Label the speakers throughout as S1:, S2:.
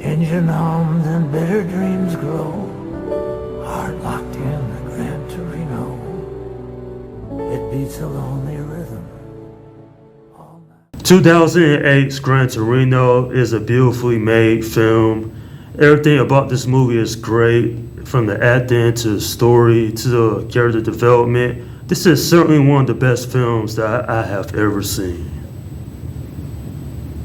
S1: Engine hums and bitter dreams grow, heart locked in the Gran Torino. It beats a lonely rhythm all night.
S2: 2008's Gran Torino is a beautifully made film. Everything about this movie is great, from the acting to the story to the character development. This is certainly one of the best films that I have ever seen.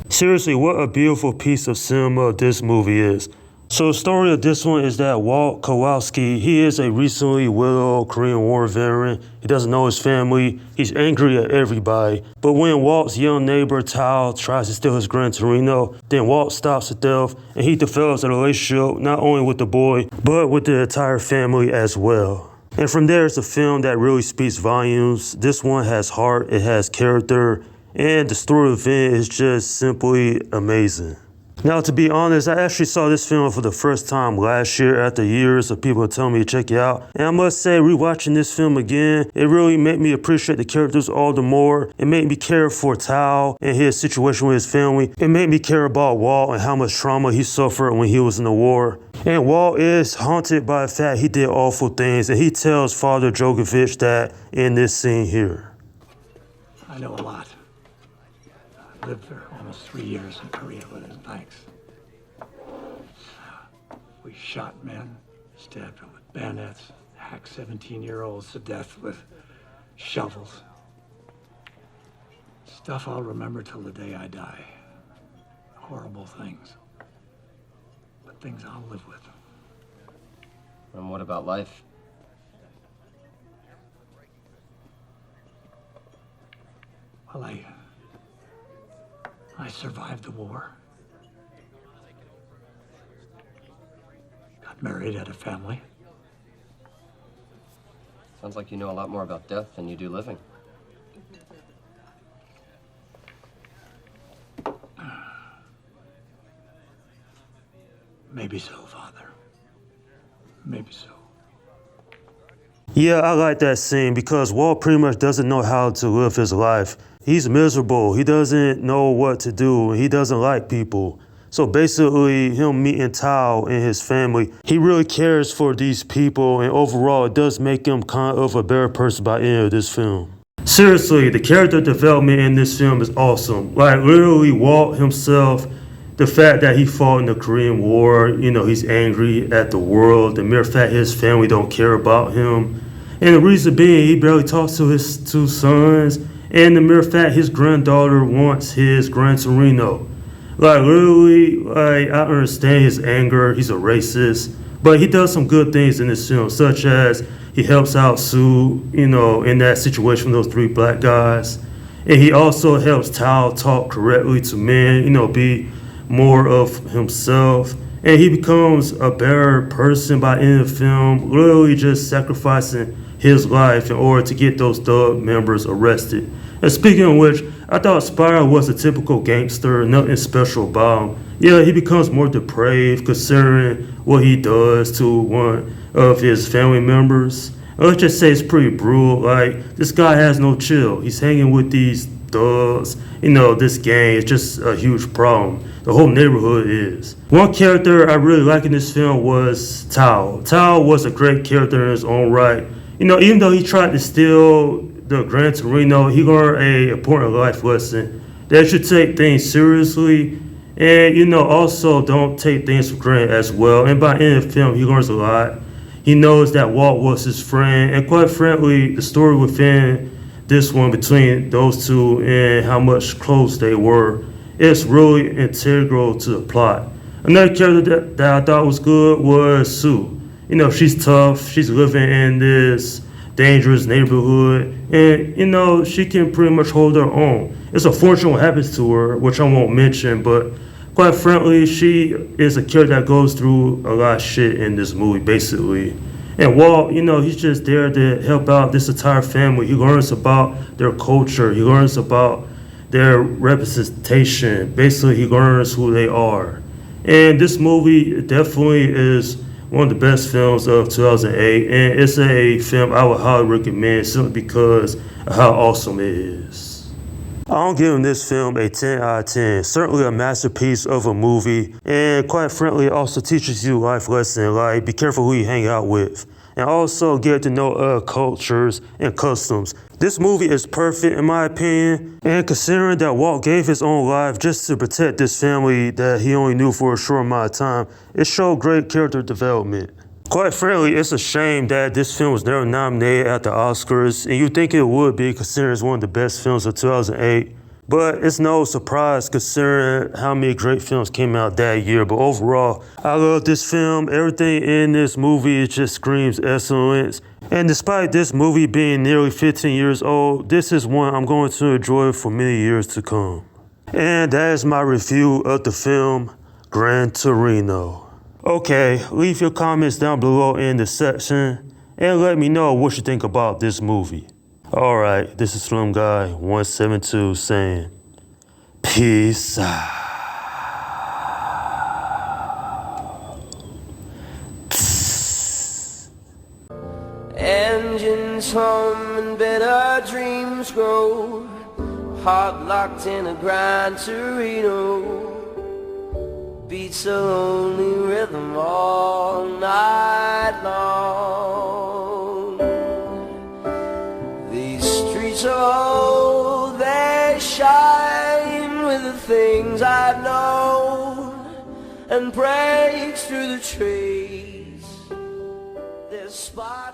S2: Seriously, what a beautiful piece of cinema this movie is. So the story of this one is that Walt Kowalski, he is a recently widowed Korean War veteran. He doesn't know his family. He's angry at everybody. But when Walt's young neighbor, Tao, tries to steal his Gran Torino, then Walt stops to death, and he develops a relationship not only with the boy, but with the entire family as well. And from there, it's a film that really speaks volumes. This one has heart, it has character, and the story of it is just simply amazing. Now, to be honest, I actually saw this film for the first time last year after years of people telling me to check it out. And I must say, rewatching this film again, it really made me appreciate the characters all the more. It made me care for Tao and his situation with his family. It made me care about Walt and how much trauma he suffered when he was in the war. And Walt is haunted by the fact he did awful things, and he tells Father Djokovic that in this scene here.
S1: I know a lot. I lived for almost 3 years in Korea with his banks. We shot men, stabbed them with bayonets, hacked 17-year-olds to death with shovels. Stuff I'll remember till the day I die. Horrible things. But things I'll live with.
S3: And what about life?
S1: Well, I survived the war. Got married, had a family.
S3: Sounds like you know a lot more about death than you do living.
S1: Maybe so, Father. Maybe so.
S2: Yeah, I like that scene because Walt pretty much doesn't know how to live his life. He's miserable. He doesn't know what to do. He doesn't like people. So basically, him meeting Tao and his family, he really cares for these people, and overall, it does make him kind of a better person by the end of this film. Seriously, the character development in this film is awesome. Like, literally, Walt himself, the fact that he fought in the Korean War, he's angry at the world, the mere fact his family don't care about him. And the reason being, he barely talks to his 2 sons, and the mere fact his granddaughter wants his Gran Torino. Like, literally, I understand his anger, he's a racist, but he does some good things in this film, such as he helps out Sue, in that situation with those 3 black guys. And he also helps Tao talk correctly to men, be more of himself. And he becomes a better person by the end of the film, literally just sacrificing his life in order to get those thug members arrested. And speaking of which, I thought Spire was a typical gangster, nothing special about him. Yeah, he becomes more depraved considering what he does to one of his family members. Let's just say it's pretty brutal. Like, this guy has no chill. He's hanging with these thugs. This gang is just a huge problem. The whole neighborhood is. One character I really like in this film was Tao. Tao was a great character in his own right. Even though he tried to steal the Gran Torino, he learned an important life lesson that you should take things seriously, and also don't take things for granted as well. And by the end of the film, he learns a lot. He knows that Walt was his friend, and quite frankly, the story within this one between those two and how much close they were, it's really integral to the plot. Another character that I thought was good was Sue. She's tough, she's living in this dangerous neighborhood, and she can pretty much hold her own. It's unfortunate what happens to her, which I won't mention, but quite frankly, she is a character that goes through a lot of shit in this movie, basically. And Walt, he's just there to help out this entire family. He learns about their culture, he learns about their representation. Basically, he learns who they are. And this movie definitely is one of the best films of 2008, and it's a film I would highly recommend simply because of how awesome it is. I'm giving this film a 10 out of 10. Certainly a masterpiece of a movie, and quite frankly, it also teaches you life lessons like be careful who you hang out with, and also get to know other cultures and customs. This movie is perfect in my opinion, and considering that Walt gave his own life just to protect this family that he only knew for a short amount of time, it showed great character development. Quite frankly, it's a shame that this film was never nominated at the Oscars, and you'd think it would be considering it's one of the best films of 2008. But it's no surprise considering how many great films came out that year. But overall, I love this film. Everything in this movie just screams excellence. And despite this movie being nearly 15 years old, this is one I'm going to enjoy for many years to come. And that is my review of the film Gran Torino. Okay, leave your comments down below in the section and let me know what you think about this movie. Alright, this is Slim Guy 172 saying, peace out.
S4: Engines hum and better dreams grow, heart locked in a Gran Torino, beats a lonely rhythm all night long. These streets are old, they shine with the things I've known, and breaks through the trees. There's sparks